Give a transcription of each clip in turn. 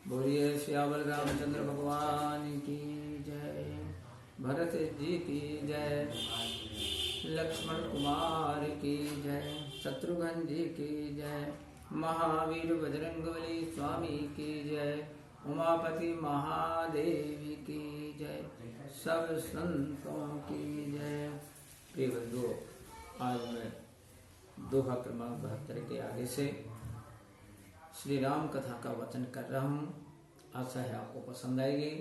बोलिए श्यावल रामचंद्र भगवान की जय, भरत जी की जय, लक्ष्मण कुमार की जय, शत्रुघ्न जी की जय, महावीर बजरंगबली स्वामी की जय, उमापति महादेव की जय, सब संतों की जय। प्रिय बंधुओं, आज मैं दोहा क्रमांक 72 के आगे से श्री राम कथा का वचन कर रहा हूँ। आशा है आपको पसंद आएगी,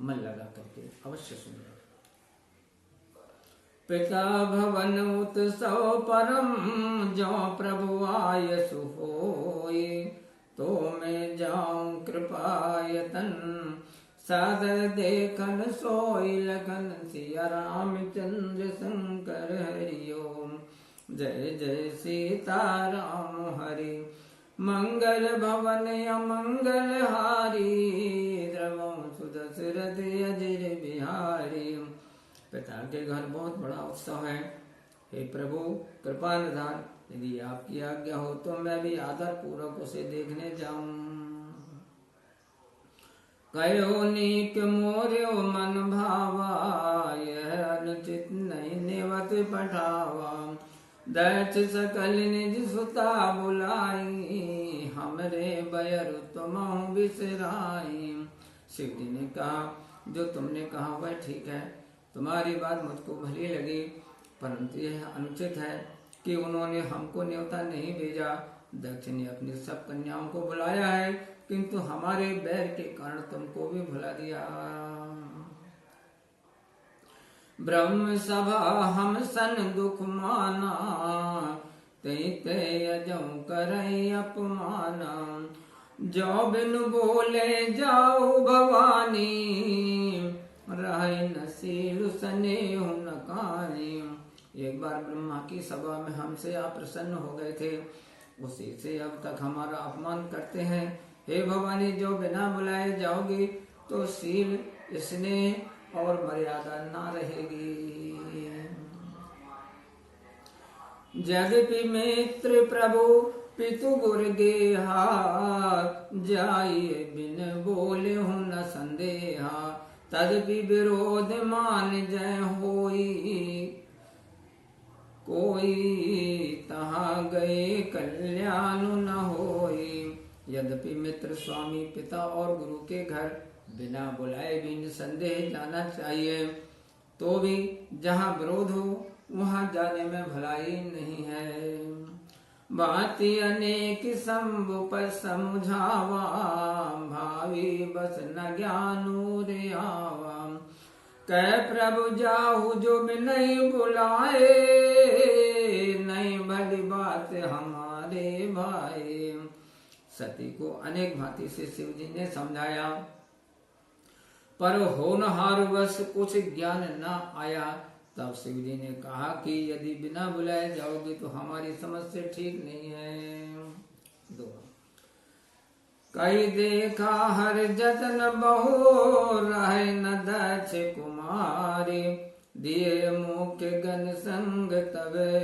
मन लगा करके अवश्य सुनिए। पिता भवन उत्सव परम, जो प्रभु आय सुहोय, तो मैं जाऊं कृपायतन, सादर देखन सोई लगन, सिया रामचंद्र शंकर हरि ओम। जय जय सीता राम हरि, मंगल भवन अमंगल हारी, द्रवम सुदशरथ अजर बिहारी। पिता के घर बहुत बड़ा उत्सव है। हे प्रभु कृपा निधान, यदि आपकी आज्ञा हो तो मैं भी आदर पूर्वक उसे देखने जाऊं। कयो नीक मोर्यो मन भावा, यह अनुचित नहीं नेवत पठावा। दैत सकल निज सुता बुलाई, हमरे बयर तुम बिसराई। शिव जी ने कहा, जो तुमने कहा वह ठीक है, तुम्हारी बात मुझको भली लगी, परंतु यह अनुचित है कि उन्होंने हमको न्योता नहीं भेजा। दक्ष ने अपनी सब कन्याओं को बुलाया है, किंतु हमारे बैर के कारण तुमको भी भुला दिया। ब्रह्म सभा हम सन दुख माना, तई तय अजौ करई अपमाना। जो बिनु बोले जाओ भवानी, रहे नसील स्नेह न कहानी। एक बार ब्रह्मा की सभा में हमसे आप प्रसन्न हो गए थे, उसी से अब तक हमारा अपमान करते हैं। हे भवानी, जो बिना बुलाए जाओगी तो शील स्नेह और मर्यादा ना रहेगी। जगति मित्र प्रभु पितु गुर गेहा, जाइए बिन बोले हूँ न संदेहा। तदपि विरोध मान जय होई, कोई तहाँ गए कल्याण न होई। यद्यपि मित्र स्वामी पिता और गुरु के घर बिना बुलाए भी निसंदेह जाना चाहिए, तो भी जहाँ विरोध हो वहाँ जाने में भलाई नहीं है। बाती अनेक शंभु पर समझावा, भावी बस न ज्ञानु रे आवा। कह प्रभु जाहु जो नहीं बुलाए, नहीं भली बात हमारे भाई। सती को अनेक भांति से शिव जी ने समझाया, पर होनहार वश कुछ ज्ञान न आया। तब शिव जी ने कहा कि यदि बिना बुलाए जाओगे तो हमारी समझ से ठीक नहीं है। दो कई देखा हर जतन बहु, रहे न दक्ष कुमारी। दिए मुख्य गण संग तवे,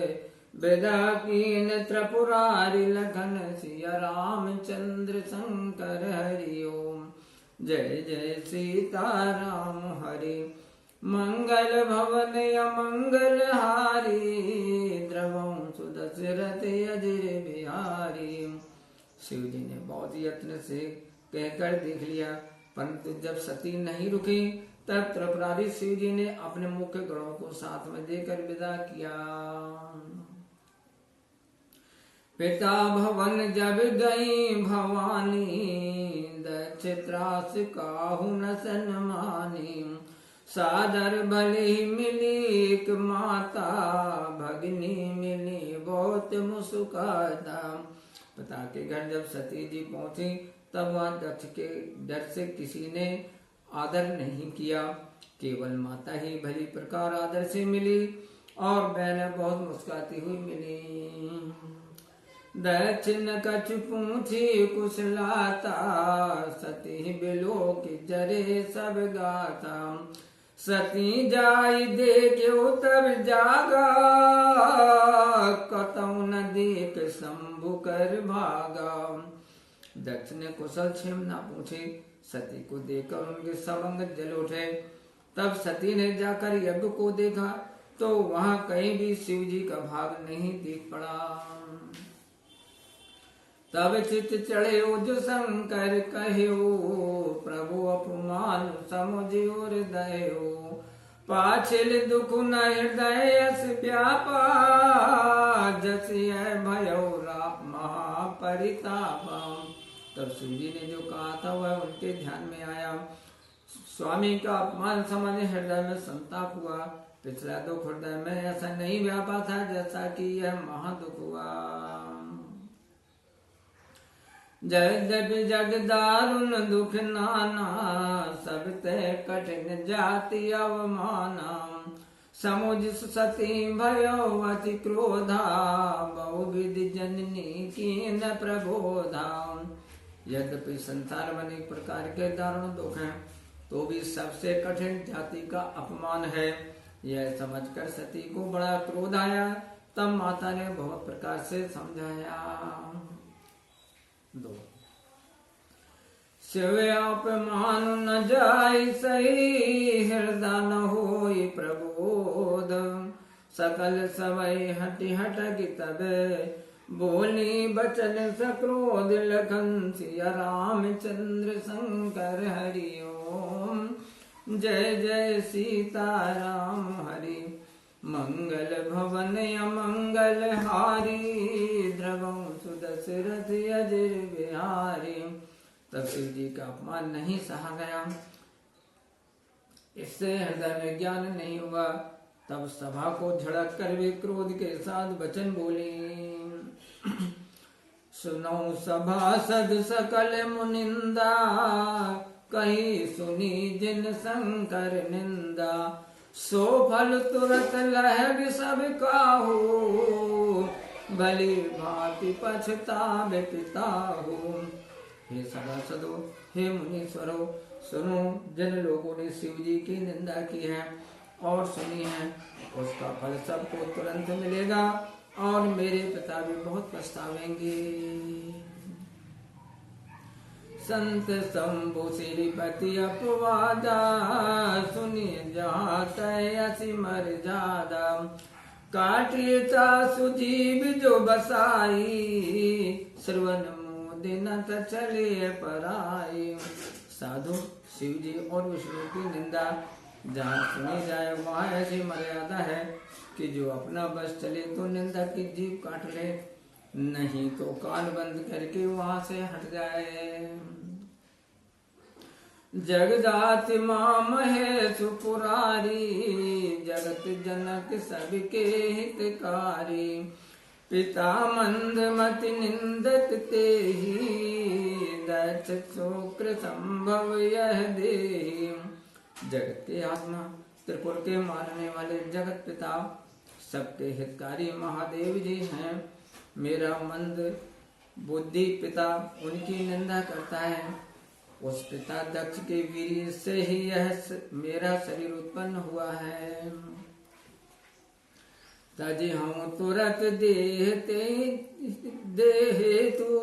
विदा कीन त्रिपुरारी। लखन सिया रामचंद्र शंकर हरि ओम। जय जय सीता राम हरि, मंगल भवन अमंगल हारी। द्रवम सुदशरथ अजर बिहारी। शिव जी ने बहुत यत्न से कहकर देख लिया, परंतु जब सती नहीं रुकी तब त्रिपुरारी शिव जी ने अपने मुख्य गणों को साथ में देकर विदा किया। पिता भवन जब गई भवानी, दक्ष त्रास काहू न सन्मानी। सादर भले ही मिली एक माता, भगनी मिली बहुत मुस्कुराता। पिता के घर जब सती जी पहुंची तब वहां दक्ष के डर से किसी ने आदर नहीं किया, केवल माता ही भली प्रकार आदर से मिली और बहनें बहुत मुस्कुराती हुई मिली। दक्ष न कछु पूछी कुशलाता, सती बिलो की जरे सब गाता। सती जाई देखो तब जागा, कतौ न देख शंभु कर भागा। दक्ष ने कुशल क्षेम ना पूछे, सती को देखकर उनके सब अंग जल उठे। तब सती ने जाकर यज्ञ को देखा तो वहां कहीं भी शिव जी का भाग नहीं दिख पड़ा। तब चित चढ़े जो शंकर कहो, प्रभु अपमान समुझो हृदय। पाछिल दुख न हृदय अस व्यापा, जस भयो महापरिताप। तब शिव जी ने जो कहा था वह उनके ध्यान में आया। स्वामी का अपमान समझ हृदय में संताप हुआ। पिछला दुख हृदय में ऐसा नहीं व्यापा था जैसा कि यह महादुख हुआ। जयद्यपि जग दारुण दुख नाना, सब ते कठिन जाति अवमाना। समुझ सती भयो अति क्रोधा, बहुविध जननी कीन प्रबोधा। यद्यपि संसार में अनेक प्रकार के दारुण दुख हैं, तो भी सबसे कठिन जाति का अपमान है। यह समझकर सती को बड़ा क्रोध आया। तब माता ने बहुत प्रकार से समझाया। दो शिव अपमान न जाय सही, हृदय न होई प्रबोध। सकल सवै हटि हटकि तबे, बोली बचन सक्रोध। लखन सिया रामचंद्र शंकर हरि ओम। जय जय सीताराम हरि, मंगल भवन अमंगल हारी। द्रवं सुदशरथ अजिर बिहारी। तब शिव जी का अपमान नहीं सहा गया, इससे हृदय में ज्ञान नहीं हुआ। तब सभा को झड़क कर वे क्रोध के साथ वचन बोले। सुनो सभासद सकल मुनिंदा, कही सुनी जिन शंकर निंदा। सो फल तुरत लहग सब काहू, भली भांति पछतावे पिताहू। हे सभासदों, हे मुनीश्वरों, सुनो, जिन लोगों ने शिव जी की निंदा की है और सुनी है, उसका फल सबको तुरंत मिलेगा और मेरे पिता भी बहुत पछतावेंगे। संत शंभु श्रीपति अपवादा, सुनिए जहाँ तय असी मर जादा। काटिता सुजीव जो बसाई, श्रवण दिन त चले पराई। साधु, शिव जी और विष्णु की निंदा जहाँ सुनी जाए वहाँ ऐसी मर्यादा है कि जो अपना बस चले तो निंदा की जीभ काट ले, नहीं तो कान बंद करके वहाँ से हट जाए। जगदाति माँ महेश पुरारी, जगत जनक सबके हितकारी। पिता मंद मति निंदक ते ही, दैत्य शुक्र संभव यह देहि। जगत के आत्मा, त्रिपुर के मारने वाले जगत पिता, सबके हितकारी महादेव जी हैं। मेरा मंद बुद्धि पिता उनकी निंदा करता है। उस पिता दक्ष के वीर्य से ही यह मेरा शरीर उत्पन्न हुआ है। तज हम तुरत देहते देहे तू,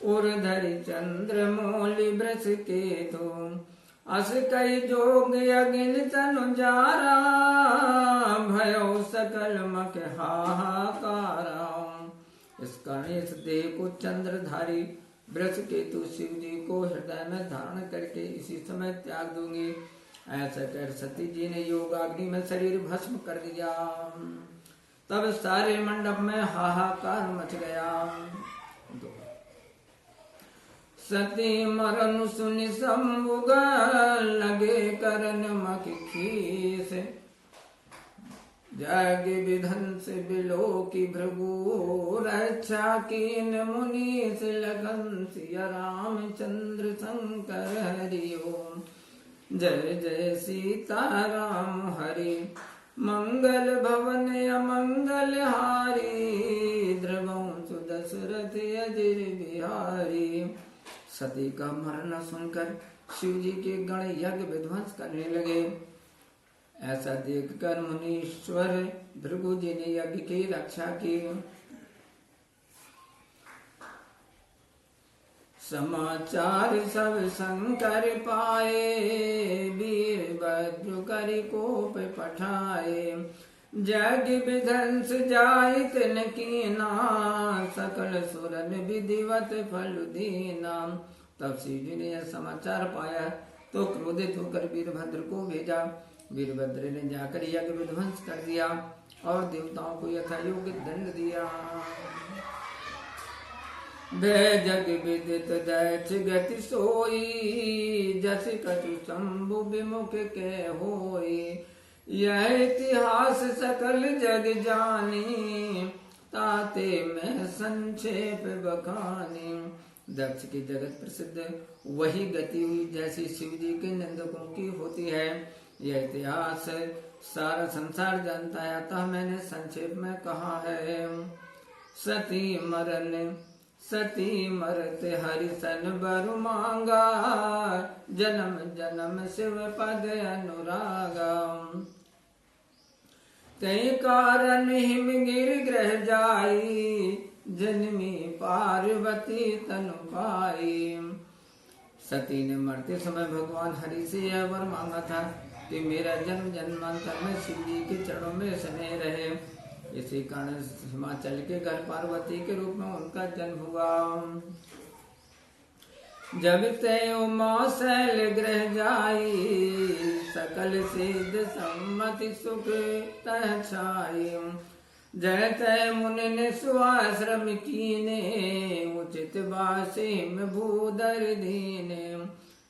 उर्धरि चंद्र मौलि वृष के तू। अस कई जोग अगिन तनु जारा, भयो सकल मख हाहाकारा। इस कारण इस देह को चंद्रधारी वृष केतु शिव जी को हृदय में धारण करके इसी समय त्याग दूंगी। ऐसा कर सती जी ने योगाग्नि में शरीर भस्म कर दिया। तब सारे मंडप में हाहाकार मच गया। सती मरन सुनि शंभु लगे करन मख खीस। जग विध्वंस बिलो की भृगु, रक्षा कीन मुनीस। लगन सिया रामचंद्र शंकर हरि ओम। जय जय सीताराम हरि, मंगल भवन अमंगल हारी। द्रवं सुदशरथ अजिर बिहारी। सती का मरना सुनकर शिव जी के गण यज्ञ विध्वंस करने लगे। ऐसा देखकर मुनीश्वर भृगु जी ने यज्ञ की रक्षा की। समाचार सब शंकर पाए, वीरभद्र करि कोप पठाए। जग विध्वंस जाय तिन कीना, सकल सुरन विधिवत फल दीना। तब शिव जी ने यह समाचार पाया तो क्रोधित होकर वीरभद्र को भेजा। वीरभद्र ने जाकर यज्ञ विध्वंस कर दिया और देवताओं को यथायोग्य दंड दिया। वह जग विदित दैत्य गति सोई, जस कछु शंभु विमुख के होई। यह इतिहास सकल जग जानी, ताते में संक्षेप बखानी। दक्ष की जगत प्रसिद्ध वही गति हुई जैसी शिव जी के निंदकों की होती है। यह इतिहास सारा संसार जानता है, अतः मैंने संक्षेप में कहा है। सती मरते हरिसन बरु मांगा, जन्म जन्म शिव पद अनुरागा। कई कारण हिमगिर ग्रह जाई, जन्मी पार्वती तनु पाई। सती ने मरते समय भगवान हरि से यह वर मांगा था कि मेरा जन्म जन्मांतर में शिव जी के चरणों में स्नेह रहे। इसी कारण हिमाचल के घर पार्वती के रूप में उनका जन्म हुआ। जब ते उमा शैल ग्रह जाई, सकल सिद्ध सम्मति सुख तह छाई। जय तय मुनि ने स्वाश्रम कीने, उचित वासिम भूधर दीने।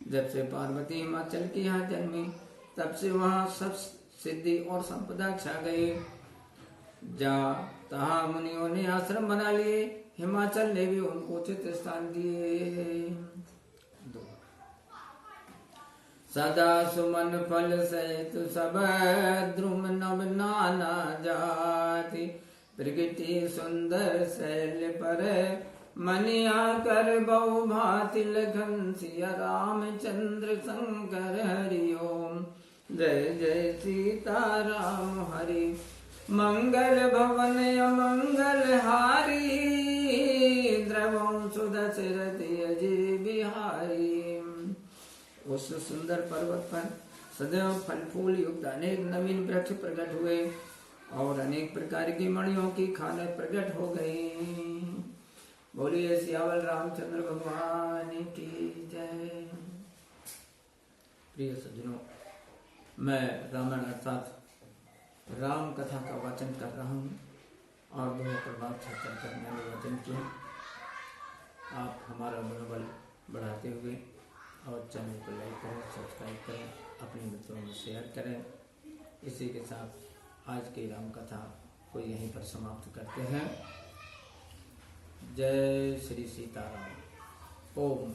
जब से पार्वती हिमाचल की यहाँ जन्मी तब से वहाँ सब सिद्धि और संपदा छा गई। तहाँ मुनियों ने आश्रम बना लिए, हिमाचल ने भी उनको उचित स्थान दिए। सदा सुमन फल सहित सब द्रुम नव नाना जाति। प्रकृति सुंदर शैल पर मनिया कर बहु भांति। लखन सिया रामचंद्र शंकर हरि ओम। जय जय सीता राम हरि। मंगल भवन अमंगल हारी, द्रवं सुदशरथ अजय बिहारी। उस सुंदर पर्वत पर सदैव फल फूल युक्त अनेक नवीन वृक्ष प्रकट हुए और अनेक प्रकार की मणियों की खाने प्रकट हो गई। बोलिए सियावल रामचंद्र भगवान की जय। प्रिय सज्जनों, मैं रामायण अर्थात राम कथा का वाचन कर रहा हूँ और दोनों प्रभाव छात्र करने वाले वाचन किए। आप हमारा मनोबल बढ़ाते हुए और चैनल को लाइक करें, सब्सक्राइब करें, अपने मित्रों में शेयर करें। इसी के साथ आज की राम कथा को यहीं पर समाप्त करते हैं। जय श्री सीताराम। ओम।